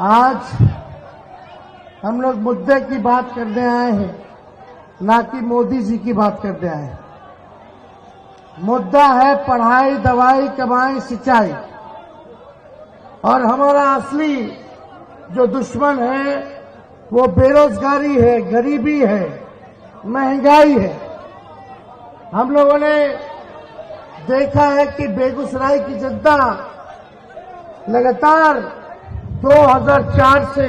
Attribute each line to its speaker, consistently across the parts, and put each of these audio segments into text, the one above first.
Speaker 1: आज हम लोग मुद्दे की बात करने आए हैं, ना कि मोदी जी की बात करने आए हैं। मुद्दा है पढ़ाई, दवाई, कमाई, सिंचाई। और हमारा असली जो दुश्मन है वो बेरोजगारी है, गरीबी है, महंगाई है। हम लोगों ने देखा है कि बेगूसराय की जनता लगातार 2004 से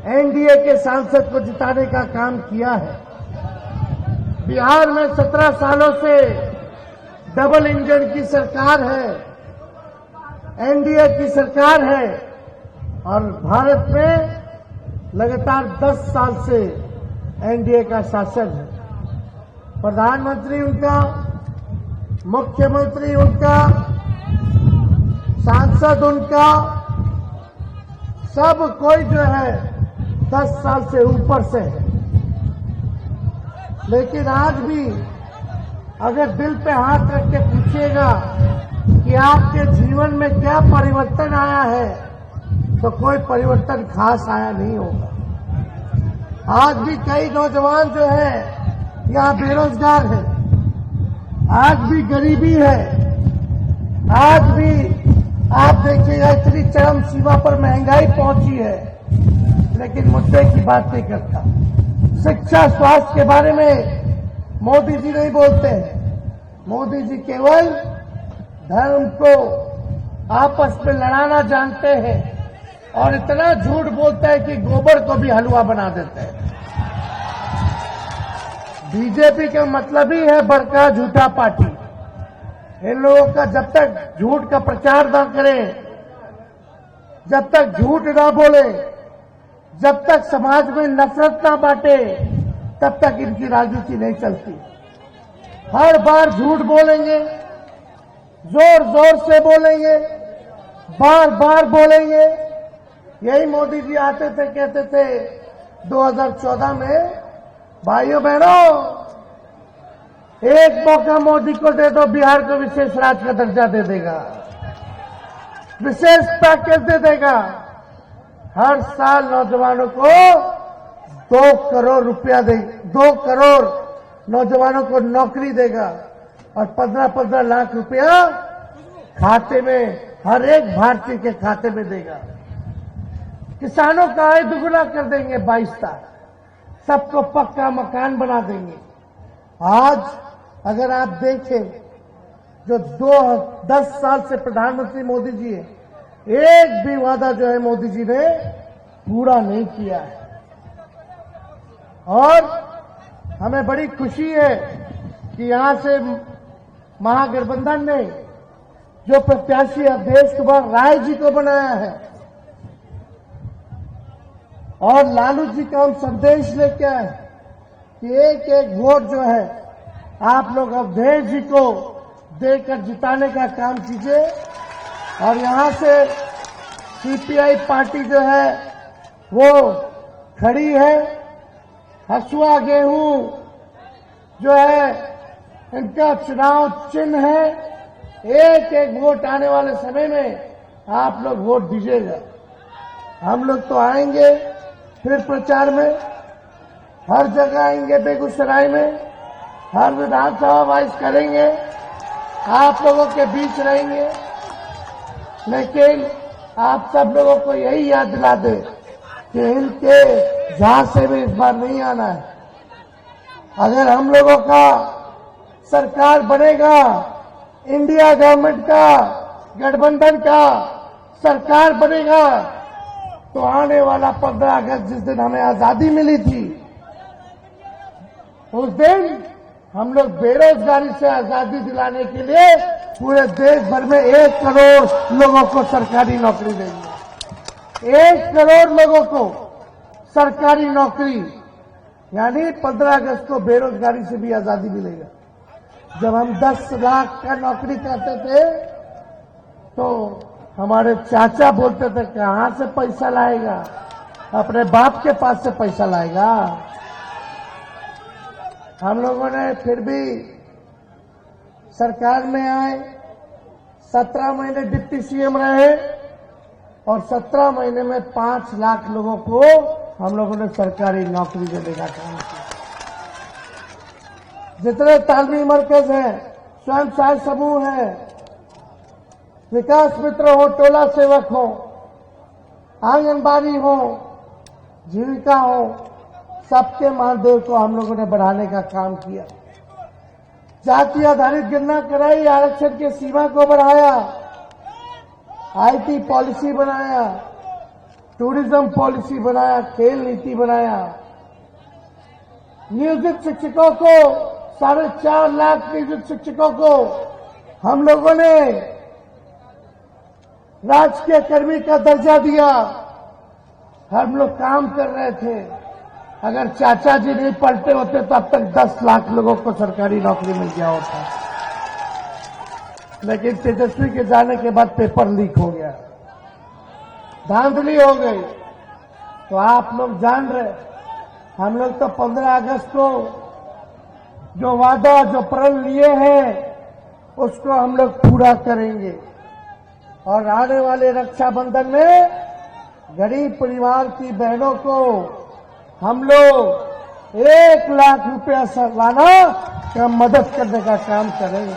Speaker 1: एनडीए के सांसद को जिताने का काम किया है। बिहार में 17 सालों से डबल इंजन की सरकार है, एनडीए की सरकार है। और भारत में लगातार 10 साल से एनडीए का शासन है। प्रधानमंत्री उनका, मुख्यमंत्री उनका, सांसद उनका, सब कोई जो है 10 साल से ऊपर से है। लेकिन आज भी अगर दिल पे हाथ रख के पूछिएगा कि आपके जीवन में क्या परिवर्तन आया है, तो कोई परिवर्तन खास आया नहीं होगा। आज भी कई नौजवान जो है यहाँ बेरोजगार है, आज भी गरीबी है, आज भी आप देखिएगा इतनी चरम सीमा पर महंगाई पहुंची है, लेकिन मुद्दे की बात नहीं करता। शिक्षा, स्वास्थ्य के बारे में मोदी जी नहीं बोलते हैं। मोदी जी केवल धर्म को आपस में लड़ाना जानते हैं और इतना झूठ बोलते हैं कि गोबर को भी हलवा बना देते हैं। बीजेपी का मतलब ही है बड़का झूठा पार्टी। इन लोगों का जब तक झूठ का प्रचार ना करें, जब तक झूठ ना बोले, जब तक समाज में नफरत ना बांटे, तब तक इनकी राजनीति नहीं चलती। हर बार झूठ बोलेंगे, जोर जोर से बोलेंगे, बार बार बोलेंगे। यही मोदी जी आते थे, कहते थे 2014 में, भाइयों बहनों एक मौका मोदी को दे दो, बिहार को विशेष राज्य का दर्जा दे देगा, विशेष पैकेज दे देगा। हर साल नौजवानों को 2 करोड़ रुपया दे, 2 करोड़ नौजवानों को नौकरी देगा और 15-15 लाख रुपया खाते में, हर एक भारतीय के खाते में देगा। किसानों का आय दुगुना कर देंगे 22 साल, सबको पक्का मकान बना देंगे। आज अगर आप देखें जो 10 साल से प्रधानमंत्री मोदी जी है, एक भी वादा जो है मोदी जी ने पूरा नहीं किया है। और हमें बड़ी खुशी है कि यहां से महागठबंधन ने जो प्रत्याशी अवधेश कुमार राय जी को बनाया है, और लालू जी का हम संदेश लेके आए कि एक एक वोट जो है आप लोग अवधेश जी को देकर जिताने का काम कीजिए। और यहां से सीपीआई पार्टी जो है वो खड़ी है। हसुआ गेहूं जो है इनका चुनाव चिन्ह है। एक एक वोट आने वाले समय में आप लोग वोट दीजिएगा। हम लोग तो आएंगे फिर प्रचार में, हर जगह आएंगे, बेगूसराय में हर विधानसभा वाइज करेंगे, आप लोगों के बीच रहेंगे। लेकिन आप सब लोगों को यही याद दिला दे कि इनके जहां से भी इस बार नहीं आना है। अगर हम लोगों का सरकार बनेगा, इंडिया गवर्नमेंट का, गठबंधन का सरकार बनेगा, तो आने वाला 15 अगस्त जिस दिन हमें आजादी मिली थी, उस दिन हम लोग बेरोजगारी से आजादी दिलाने के लिए पूरे देश भर में 1 करोड़ लोगों को सरकारी नौकरी देंगे। 1 करोड़ लोगों को सरकारी नौकरी, यानी 15 अगस्त को बेरोजगारी से भी आजादी मिलेगा। जब हम 10 लाख का नौकरी करते थे तो हमारे चाचा बोलते थे कहां से पैसा लाएगा, अपने बाप के पास से पैसा लाएगा। हम लोगों ने फिर भी सरकार में आए, 17 महीने डिप्टी सीएम रहे, और 17 महीने में 5 लाख लोगों को हम लोगों ने सरकारी नौकरी देने का काम किया। जितने तालमी मरकज हैं, स्वयं सहायता समूह हैं, विकास मित्र हो, टोला सेवक हो, आंगनबाड़ी हो, जीविका हो, सबके मानदेय को हम लोगों ने बढ़ाने का काम किया। जाति आधारित गणना कराई, आरक्षण की सीमा को बढ़ाया, आईटी पॉलिसी बनाया, टूरिज्म पॉलिसी बनाया, खेल नीति बनाया, नियोजित शिक्षकों को 4.5 लाख नियोजित शिक्षकों को हम लोगों ने राजकीय कर्मी का दर्जा दिया। हम लोग काम कर रहे थे, अगर चाचा जी नहीं पलटे होते तो अब तक 10 लाख लोगों को सरकारी नौकरी मिल गया होता, लेकिन तेजस्वी के जाने के बाद पेपर लीक हो गया, धांधली हो गई। तो आप लोग जान रहे, हम लोग तो 15 अगस्त को जो वादा, जो प्रण लिए हैं, उसको हम लोग पूरा करेंगे। और आने वाले रक्षाबंधन में गरीब परिवार की बहनों को हम लोग 1 लाख रुपया सालाना का मदद करने का काम करेंगे।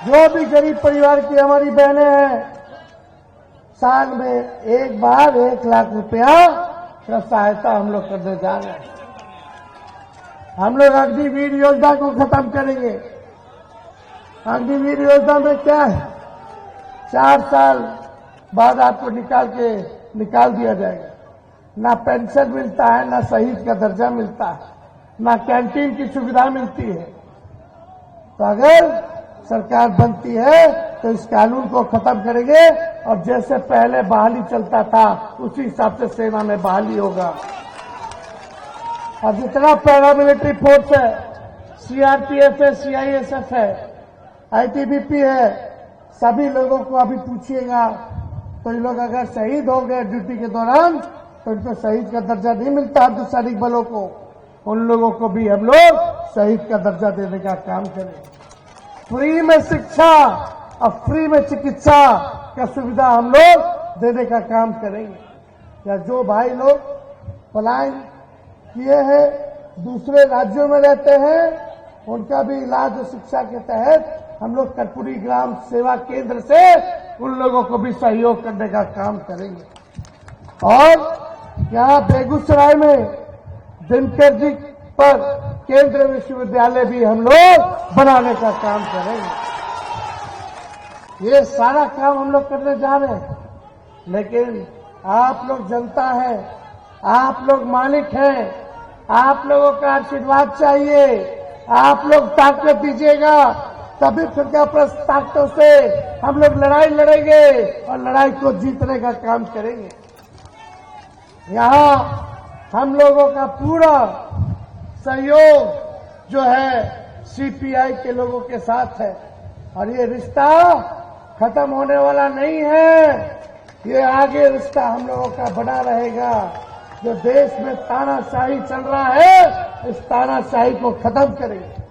Speaker 1: जो भी गरीब परिवार की हमारी बहनें हैं, साल में एक बार 1 लाख रुपया का सहायता हम लोग करने जा रहे हैं। हम लोग अग्निवीर योजना को खत्म करेंगे। अग्निवीर योजना में क्या है, 4 साल बाद आपको निकाल दिया जाएगा। ना पेंशन मिलता है, ना शहीद का दर्जा मिलता है, ना कैंटीन की सुविधा मिलती है। तो अगर सरकार बनती है तो इस कानून को खत्म करेंगे और जैसे पहले बहाली चलता था उसी हिसाब से सेना में बहाली होगा। और जितना पैरामिलिट्री फोर्स है, सीआरपीएफ है, सीआईएसएफ है, आईटीबीपी है, सभी लोगों को अभी पूछिएगा तो ये लोग अगर शहीद हो गए ड्यूटी के दौरान तो इनको शहीद का दर्जा नहीं मिलता। अर्धसैनिक बलों को, उन लोगों को भी हम लोग शहीद का दर्जा देने का काम करें। फ्री में शिक्षा और फ्री में चिकित्सा का सुविधा हम लोग देने का काम करेंगे। या जो भाई लोग पलायन किए हैं, दूसरे राज्यों में रहते हैं, उनका भी इलाज और शिक्षा के तहत हम लोग कर्पूरी ग्राम सेवा केंद्र से उन लोगों को भी सहयोग करने का काम करेंगे। और यहाँ बेगूसराय में दिनकर जी पर केंद्रीय विश्वविद्यालय भी हम लोग बनाने का काम करेंगे। ये सारा काम हम लोग करने जा रहे हैं, लेकिन आप लोग जनता है, आप लोग मालिक हैं, आप लोगों का आशीर्वाद चाहिए। आप लोग ताकत दीजिएगा तभी फिर क्या ताकतों से हम लोग लड़ाई लड़ेंगे और लड़ाई को जीतने का काम करेंगे। यहाँ हम लोगों का पूरा सहयोग जो है सीपीआई के लोगों के साथ है और ये रिश्ता खत्म होने वाला नहीं है। ये आगे रिश्ता हम लोगों का बना रहेगा। जो देश में तानाशाही चल रहा है, इस तानाशाही को खत्म करेंगे।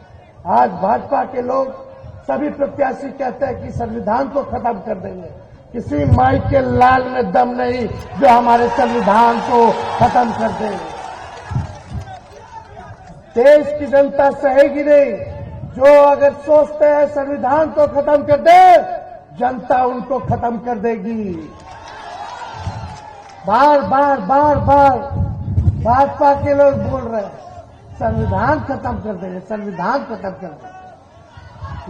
Speaker 1: आज भाजपा के लोग सभी प्रत्याशी कहते हैं कि संविधान को खत्म कर देंगे। किसी माई के लाल में दम नहीं जो हमारे संविधान को खत्म कर देंगे। देश की जनता सहेगी नहीं। जो अगर सोचते हैं संविधान को खत्म कर दे, जनता उनको खत्म कर देगी। बार बार भाजपा के लोग बोल रहे हैं संविधान खत्म कर देंगे, संविधान खत्म कर देंगे।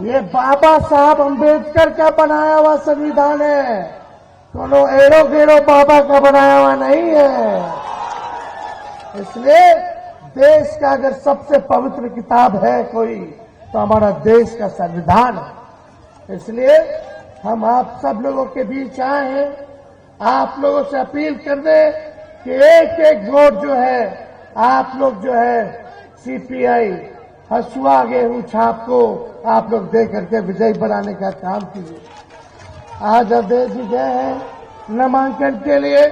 Speaker 1: ये बाबा साहब अम्बेडकर का बनाया हुआ संविधान है, कोनो एड़ो गेड़ो बाबा का बनाया हुआ नहीं है। इसलिए देश का अगर सबसे पवित्र किताब है कोई तो हमारा देश का संविधान है। इसलिए हम आप सब लोगों के बीच आए हैं, आप लोगों से अपील कर दें कि एक एक वोट जो है आप लोग जो है सीपीआई हसुआ गेहूं छाप को आप लोग दे करके विजयी बनाने का काम कीजिए। आज अवधेश जी गए हैं नामांकन के लिए,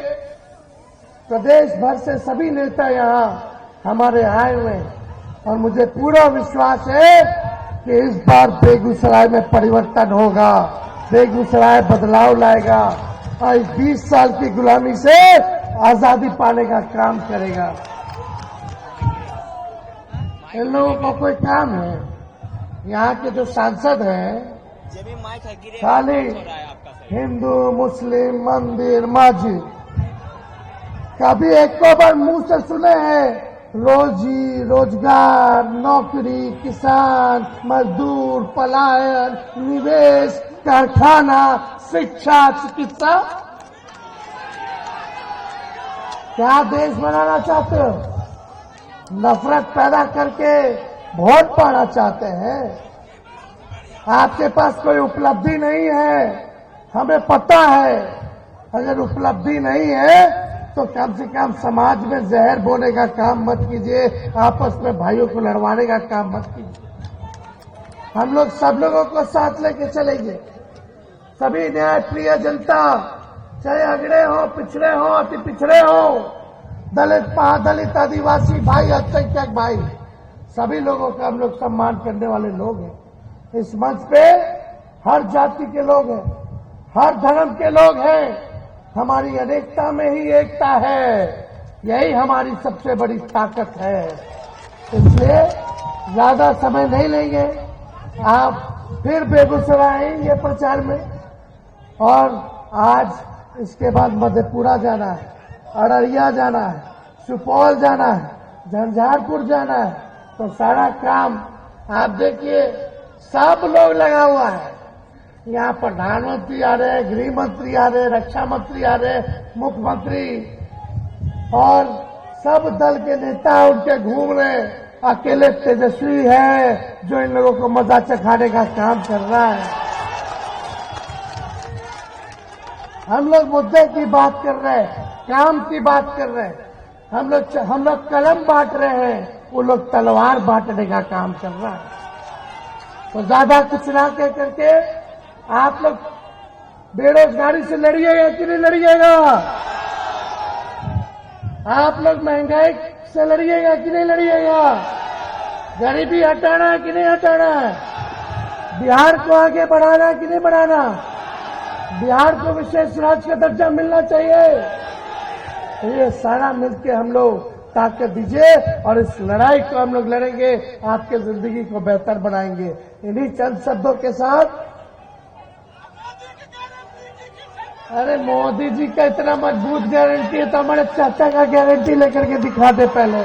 Speaker 1: प्रदेश भर से सभी नेता यहाँ हमारे आए हुए हैं और मुझे पूरा विश्वास है कि इस बार बेगूसराय में परिवर्तन होगा, बेगूसराय बदलाव लाएगा और इस 20 साल की गुलामी से आजादी पाने का काम करेगा। इन लोगों को कोई काम है? यहाँ के जो सांसद हैं खाली हिंदू मुस्लिम मंदिर मस्जिद, कभी एक को बार मुंह से सुने हैं रोजी रोजगार, नौकरी, किसान, मजदूर, पलायन, निवेश, कारखाना, शिक्षा, चिकित्सा? क्या देश बनाना चाहते हो? नफरत पैदा करके वोट पाना चाहते हैं? आपके पास कोई उपलब्धि नहीं है, हमें पता है। अगर उपलब्धि नहीं है तो कम से कम समाज में जहर बोने का काम मत कीजिए, आपस में भाइयों को लड़वाने का काम मत कीजिए। हम लोग सब लोगों को साथ लेके चलेंगे। सभी न्यायप्रिय जनता, चाहे अगड़े हो, पिछड़े हो, अति पिछड़े हो, दलित, महादलित, आदिवासी भाई, अल्पसंख्यक भाई, सभी लोगों का हम लोग सम्मान करने वाले लोग हैं। इस मंच पे हर जाति के लोग हैं, हर धर्म के लोग हैं। हमारी अनेकता में ही एकता है, यही हमारी सबसे बड़ी ताकत है। इसलिए ज्यादा समय नहीं लेंगे, आप फिर बेगूसराय आएंगे प्रचार में, और आज इसके बाद मधेपुरा जाना है, अररिया जाना है, सुपौल जाना है, झंझारपुर जाना है। तो सारा काम आप देखिए, सब लोग लगा हुआ है। यहाँ प्रधानमंत्री आ रहे, गृह मंत्री आ रहे, रक्षा मंत्री आ रहे, मुख्यमंत्री और सब दल के नेता उनके घूम रहे। अकेले तेजस्वी है जो इन लोगों को मजा चखाने का काम कर रहा है। हम लोग मुद्दे की बात कर रहे हैं, काम की बात कर रहे हैं। हम लोग कलम बांट रहे हैं, वो लोग तलवार बांटने का काम कर रहा है। तो ज्यादा कुछ ना कह करके आप लोग बेरोजगारी से लड़िएगा कि नहीं लड़िएगा? आप लोग महंगाई से लड़िएगा कि नहीं लड़िएगा? गरीबी हटाना है कि नहीं हटाना है? बिहार को आगे बढ़ाना है कि नहीं बढ़ाना? बिहार को विशेष राज्य का दर्जा मिलना चाहिए। ये सारा मिलकर हम लोग ताकत दीजिए और इस लड़ाई को हम लोग लड़ेंगे, आपके जिंदगी को बेहतर बनाएंगे। इन्हीं चंद शब्दों के साथ, अरे मोदी जी का इतना मजबूत गारंटी है तो हमारे चाचा का गारंटी लेकर के दिखा दे पहले।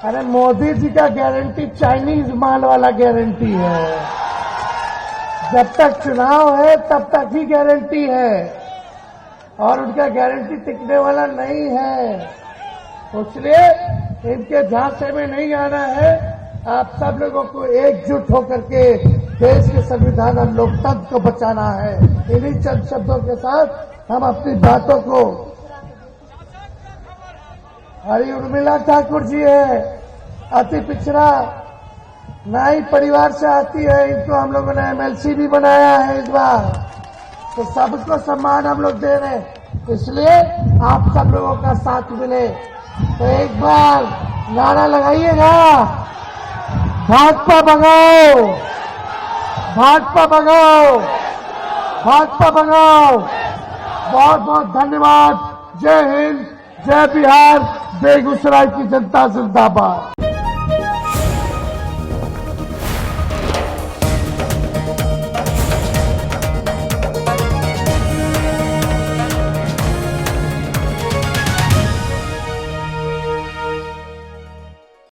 Speaker 1: अरे मोदी जी का गारंटी चाइनीज माल वाला गारंटी है। जब तक चुनाव है तब तक ही गारंटी है, और उनका गारंटी टिकने वाला नहीं है। इसलिए इनके झांसे में नहीं आना है। आप सब लोगों को एकजुट होकर के देश के संविधान और लोकतंत्र को बचाना है। इन्हीं चंद शब्दों के साथ हम अपनी बातों को, हरी उर्मिला ठाकुर जी है, अति पिछड़ा नाई परिवार से आती है, इनको हम लोगों ने एमएलसी भी बनाया है इस बार। तो सबको सम्मान हम लोग दे रहे हैं, इसलिए आप सब लोगों का साथ मिले। तो एक बार नारा लगाइएगा, भाजपा भगाओ, भाजपा भगाओ, भाजपा भगाओ। बहुत बहुत धन्यवाद। जय हिंद, जय बिहार, बेगूसराय की जनता जिंदाबाद।